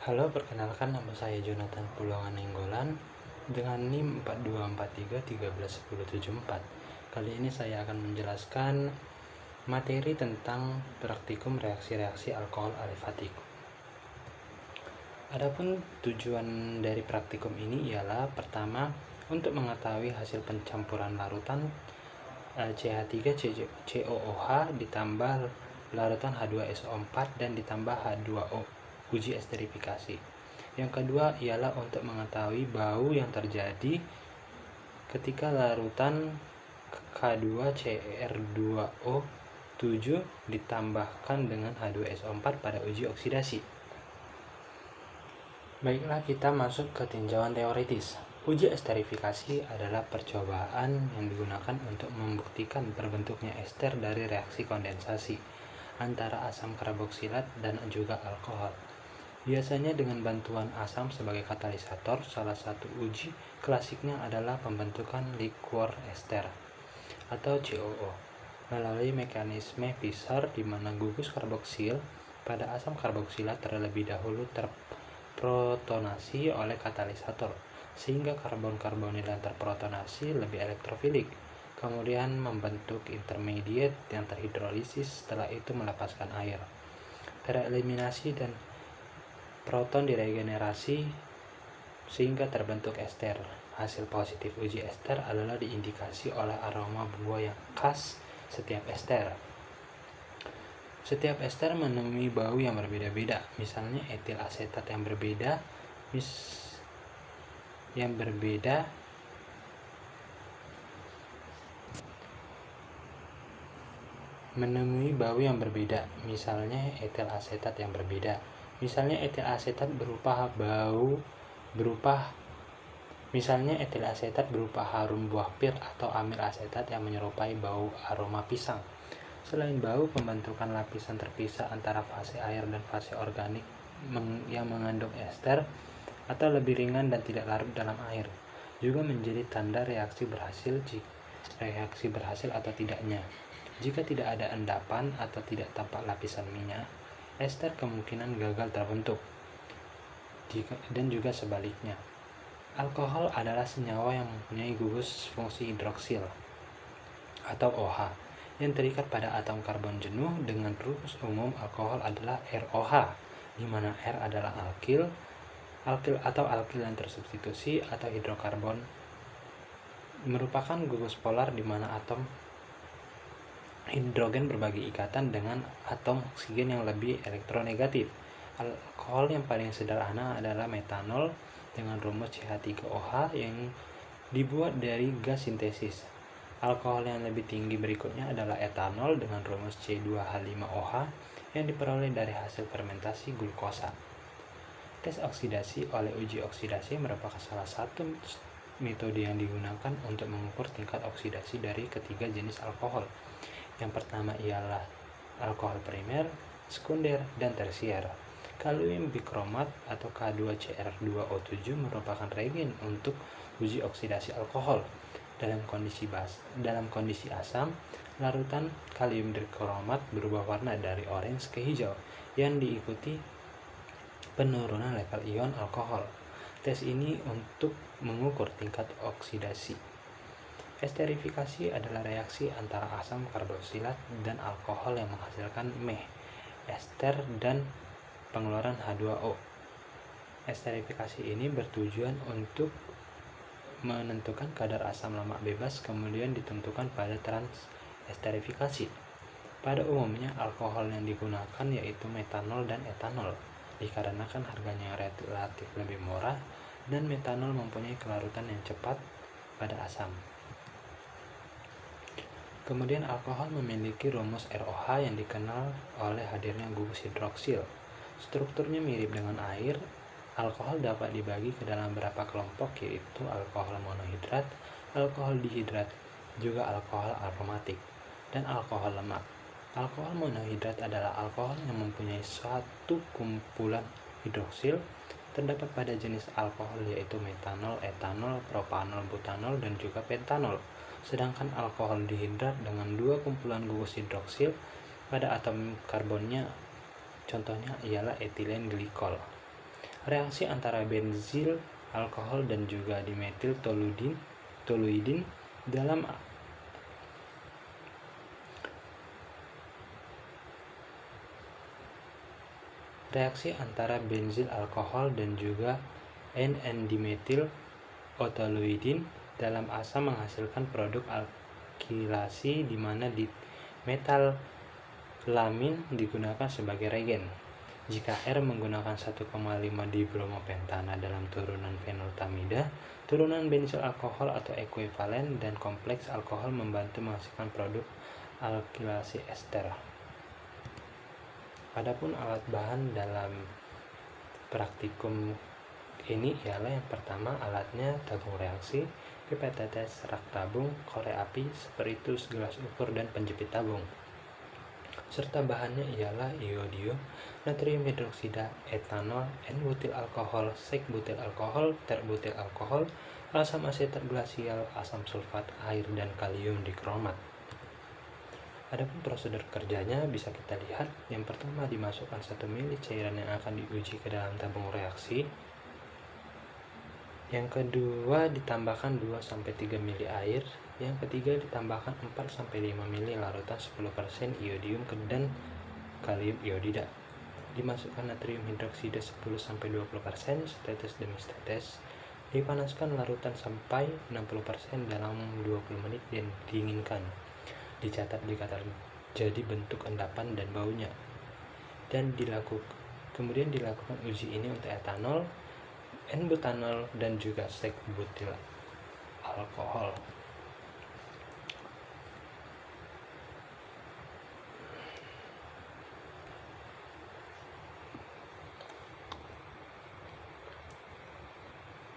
Halo, perkenalkan nama saya Jonathan Pulungan Nenggolan dengan NIM 4243131074. Kali ini saya akan menjelaskan materi tentang praktikum reaksi-reaksi alkohol alifatik. Adapun tujuan dari praktikum ini ialah pertama, untuk mengetahui hasil pencampuran larutan CH3COOH ditambah larutan H2SO4 dan ditambah H2O, uji esterifikasi. Yang kedua ialah untuk mengetahui bau yang terjadi ketika larutan K2CR2O7 ditambahkan dengan H2SO4 pada uji oksidasi. Baiklah, kita masuk ke tinjauan teoritis. Uji esterifikasi adalah percobaan yang digunakan untuk membuktikan terbentuknya ester dari reaksi kondensasi antara asam karboksilat dan juga alkohol. Biasanya dengan bantuan asam sebagai katalisator. Salah satu uji klasiknya adalah pembentukan liquor ester atau COO melalui mekanisme Fischer, di mana gugus karboksil pada asam karboksilat terlebih dahulu terprotonasi oleh katalisator sehingga karbon-karbonil yang terprotonasi lebih elektrofilik, kemudian membentuk intermediate yang terhidrolisis, setelah itu melepaskan air, tereliminasi dan proton diregenerasi sehingga terbentuk ester. Hasil positif uji ester adalah diindikasi oleh aroma buah yang khas setiap ester. Setiap ester menemui bau yang berbeda-beda, misalnya etil asetat yang berbeda menemui bau yang berbeda, misalnya etil asetat yang berbeda. Misalnya etil asetat berupa harum buah pir atau amil asetat yang menyerupai bau aroma pisang. Selain bau, pembentukan lapisan terpisah antara fase air dan fase organik yang mengandung ester atau lebih ringan dan tidak larut dalam air juga menjadi tanda reaksi berhasil atau tidaknya. Jika tidak ada endapan atau tidak tampak lapisan minyak, ester kemungkinan gagal terbentuk. Dan juga sebaliknya. Alkohol adalah senyawa yang mempunyai gugus fungsi hidroksil atau OH yang terikat pada atom karbon jenuh. Dengan rumus umum, alkohol adalah ROH, di mana R adalah alkil atau alkil yang tersubstitusi, atau hidrokarbon merupakan gugus polar di mana atom hidrogen berbagi ikatan dengan atom oksigen yang lebih elektronegatif. Alkohol yang paling sederhana adalah metanol dengan rumus CH3OH yang dibuat dari gas sintesis. Alkohol yang lebih tinggi berikutnya adalah etanol dengan rumus C2H5OH yang diperoleh dari hasil fermentasi glukosa. Tes oksidasi oleh uji oksidasi merupakan salah satu metode yang digunakan untuk mengukur tingkat oksidasi dari ketiga jenis alkohol. Yang pertama ialah alkohol primer, sekunder, dan tersier. Kalium bikromat atau K2CR2O7 merupakan reagen untuk uji oksidasi alkohol. Dalam kondisi asam, larutan kalium bikromat berubah warna dari orange ke hijau yang diikuti penurunan level ion alkohol. Tes ini untuk mengukur tingkat oksidasi. Esterifikasi adalah reaksi antara asam karboksilat dan alkohol yang menghasilkan meh, ester, dan pengeluaran H2O. Esterifikasi ini bertujuan untuk menentukan kadar asam lemak bebas, kemudian ditentukan pada transesterifikasi. Pada umumnya, alkohol yang digunakan yaitu metanol dan etanol, dikarenakan harganya relatif lebih murah dan metanol mempunyai kelarutan yang cepat pada asam. Kemudian alkohol memiliki rumus ROH yang dikenal oleh hadirnya gugus hidroksil. Strukturnya mirip dengan air. Alkohol dapat dibagi ke dalam beberapa kelompok, yaitu alkohol monohidrat, alkohol dihidrat, juga alkohol aromatik, dan alkohol lemak. Alkohol monohidrat adalah alkohol yang mempunyai suatu kumpulan hidroksil. Terdapat pada jenis alkohol yaitu metanol, etanol, propanol, butanol, dan juga pentanol. Sedangkan alkohol dihidrat dengan dua kumpulan gugus hidroksil pada atom karbonnya, contohnya ialah etilen glikol. Reaksi antara benzil alkohol dan juga dimetil toluidin dalam reaksi antara benzil alkohol dan juga N-dimetil toluidin dalam asam menghasilkan produk alkilasi di mana di metalamin digunakan sebagai reagen. Jika R menggunakan 1,5 dibromopentana dalam turunan fenoltamida, turunan benzil alkohol atau ekuivalen dan kompleks alkohol membantu menghasilkan produk alkilasi ester. Adapun alat bahan dalam praktikum ini ialah yang pertama alatnya tabung reaksi, pipet tetes, rak tabung, korek api, spiritus, gelas ukur, dan penjepit tabung. Serta bahannya ialah iodium, natrium hidroksida, etanol, N-butil alkohol, sek-butil alkohol, ter-butil alkohol, asam asetat glasial, asam sulfat, air, dan kalium dikromat. Adapun prosedur kerjanya bisa kita lihat. Yang pertama dimasukkan 1 ml cairan yang akan diuji ke dalam tabung reaksi. Yang kedua ditambahkan 2-3 ml air. Yang ketiga ditambahkan 4-5 ml larutan 10% iodium dan kalium iodida. Dimasukkan natrium hidroksida 10-20%, setetes demi setetes. Dipanaskan larutan sampai 60% dalam 20 menit dan dinginkan. Dicatat jadi bentuk endapan dan baunya. Dan kemudian dilakukan uji ini untuk etanol, N-butanol, dan juga sek-butil alkohol.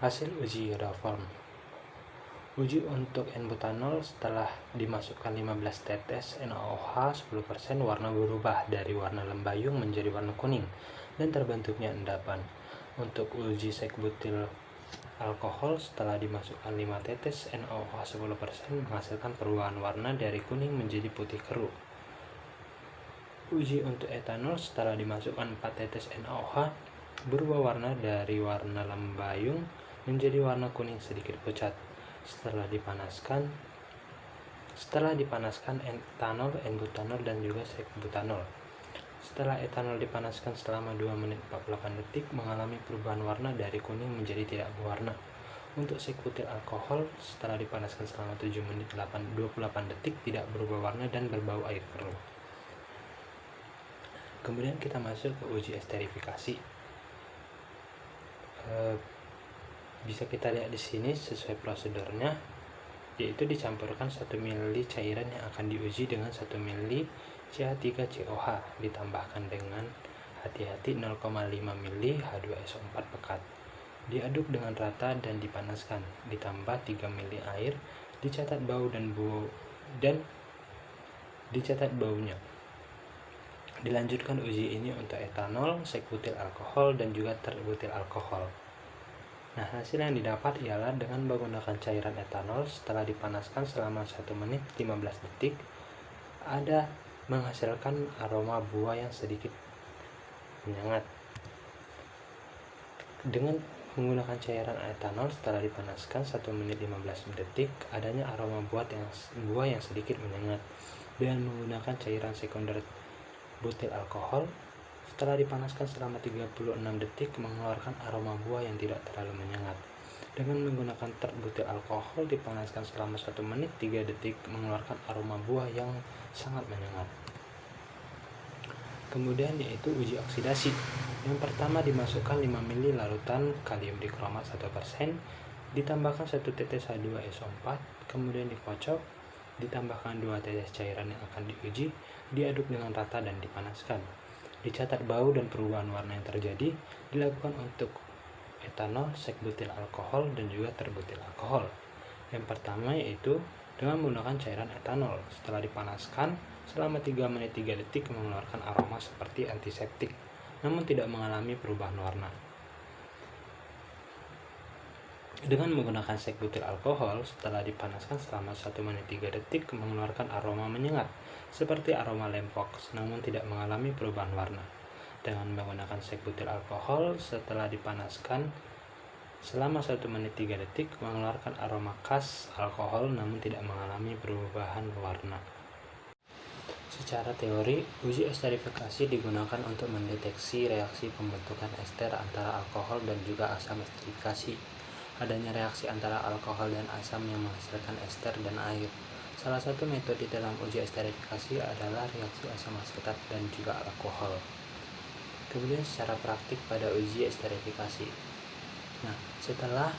Hasil uji iodoform. Uji untuk N-butanol setelah dimasukkan 15 tetes NaOH 10% warna berubah dari warna lembayung menjadi warna kuning dan terbentuknya endapan. Untuk uji sek-butil alkohol setelah dimasukkan 5 tetes NaOH 10% menghasilkan perubahan warna dari kuning menjadi putih keruh. Uji untuk etanol setelah dimasukkan 4 tetes NaOH berubah warna dari warna lembayung menjadi warna kuning sedikit pucat. Setelah dipanaskan etanol, N-butanol, dan juga sek-butanol. Setelah etanol dipanaskan selama 2 menit 48 detik mengalami perubahan warna dari kuning menjadi tidak berwarna. Untuk sek-butil alkohol setelah dipanaskan selama 7 menit 28 detik tidak berubah warna dan berbau air keruh. Kemudian kita masuk ke uji esterifikasi. Bisa kita lihat di sini sesuai prosedurnya, yaitu dicampurkan 1 ml cairan yang akan diuji dengan 1 ml CH3COH ditambahkan dengan hati-hati 0,5 ml H2SO4 pekat. Diaduk dengan rata dan dipanaskan. Ditambah 3 ml air, dicatat bau dan dicatat baunya. Dilanjutkan uji ini untuk etanol, sek-butil alkohol, dan juga ter-butil alkohol. Nah, hasil yang didapat ialah dengan menggunakan cairan etanol setelah dipanaskan selama 1 menit 15 detik ada menghasilkan aroma buah yang sedikit menyengat. Dengan menggunakan cairan etanol setelah dipanaskan 1 menit 15 detik adanya aroma buah yang sedikit menyengat. Dengan menggunakan cairan sekunder butil alkohol setelah dipanaskan selama 36 detik mengeluarkan aroma buah yang tidak terlalu menyengat. Dengan menggunakan ter-butil alkohol dipanaskan selama 1 menit 3 detik mengeluarkan aroma buah yang sangat menyengat. Kemudian yaitu uji oksidasi. Yang pertama dimasukkan 5 ml larutan kalium dikromat 1%, ditambahkan 1 tetes H2SO4, kemudian dikocok, ditambahkan 2 tetes cairan yang akan diuji, diaduk dengan rata dan dipanaskan. Dicatat bau dan perubahan warna yang terjadi dilakukan untuk etanol, sek-butil alkohol, dan juga ter-butil alkohol. Yang pertama yaitu dengan menggunakan cairan etanol setelah dipanaskan selama 3 menit 3 detik mengeluarkan aroma seperti antiseptik namun tidak mengalami perubahan warna. Dengan menggunakan sek-butil alkohol setelah dipanaskan selama 1 menit 3 detik mengeluarkan aroma menyengat seperti aroma lem fox namun tidak mengalami perubahan warna. dengan menggunakan sek butir alkohol. Setelah dipanaskan selama 1 menit 3 detik, mengeluarkan aroma khas alkohol namun tidak mengalami perubahan warna. Secara teori, uji esterifikasi digunakan untuk mendeteksi reaksi pembentukan ester antara alkohol dan juga asam esterifikasi. Adanya reaksi antara alkohol dan asam yang menghasilkan ester dan air. Salah satu metode dalam uji esterifikasi adalah reaksi asam asetat dan juga alkohol. Kemudian secara praktik pada uji esterifikasi. Nah, setelah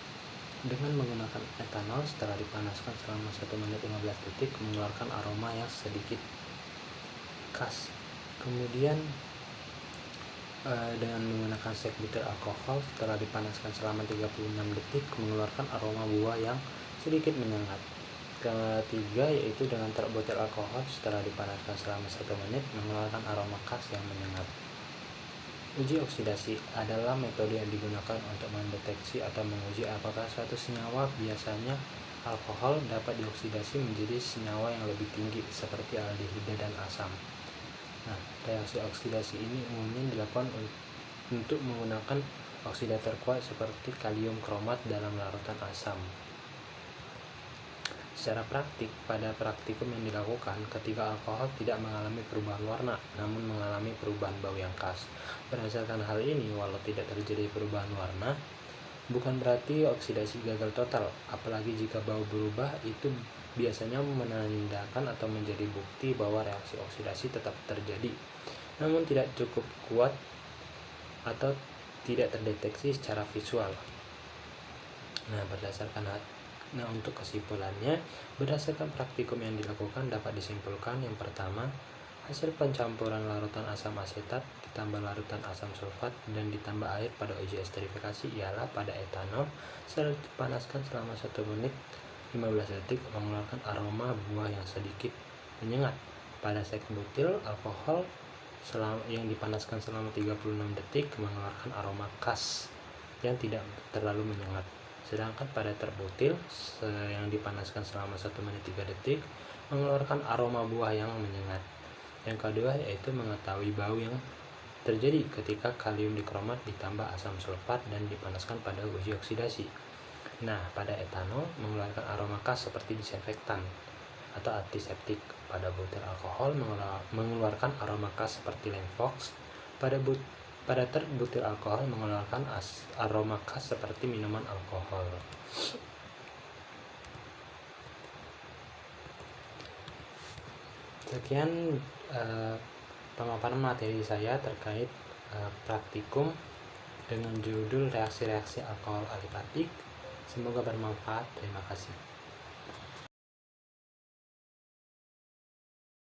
dengan menggunakan etanol, setelah dipanaskan selama 1 menit 15 detik, mengeluarkan aroma yang sedikit khas. Kemudian dengan menggunakan sek butir alkohol, setelah dipanaskan selama 36 detik, mengeluarkan aroma buah yang sedikit menyengat. Ketiga yaitu dengan truk butir alkohol, setelah dipanaskan selama 1 menit, mengeluarkan aroma khas yang menyengat. Uji oksidasi adalah metode yang digunakan untuk mendeteksi atau menguji apakah suatu senyawa, biasanya alkohol, dapat dioksidasi menjadi senyawa yang lebih tinggi seperti aldehida dan asam. Nah, reaksi oksidasi ini umumnya dilakukan untuk menggunakan oksidator kuat seperti kalium kromat dalam larutan asam. Secara praktik, pada praktikum yang dilakukan ketika alkohol tidak mengalami perubahan warna, namun mengalami perubahan bau yang khas. Berdasarkan hal ini, walau tidak terjadi perubahan warna, bukan berarti oksidasi gagal total, apalagi jika bau berubah. Itu biasanya menandakan atau menjadi bukti bahwa reaksi oksidasi tetap terjadi, namun tidak cukup kuat atau tidak terdeteksi secara visual. Nah, untuk kesimpulannya, berdasarkan praktikum yang dilakukan dapat disimpulkan yang pertama, hasil pencampuran larutan asam asetat ditambah larutan asam sulfat dan ditambah air pada uji esterifikasi ialah pada etanol setelah dipanaskan selama 1 menit 15 detik mengeluarkan aroma buah yang sedikit menyengat. Pada sek butil alkohol yang dipanaskan selama 36 detik mengeluarkan aroma khas yang tidak terlalu menyengat. Sedangkan pada terbutil yang dipanaskan selama 1 menit 3 detik mengeluarkan aroma buah yang menyengat. Yang kedua yaitu mengetahui bau yang terjadi ketika kalium dikromat ditambah asam sulfat dan dipanaskan pada uji oksidasi. Nah, pada etanol mengeluarkan aroma khas seperti disinfektan atau antiseptik. Pada butir alkohol mengeluarkan aroma khas seperti Lenfox. Pada butir alkohol mengeluarkan aroma khas seperti minuman alkohol. Sekian pemaparan materi saya terkait praktikum dengan judul reaksi-reaksi alkohol alifatik. Semoga bermanfaat. Terima kasih.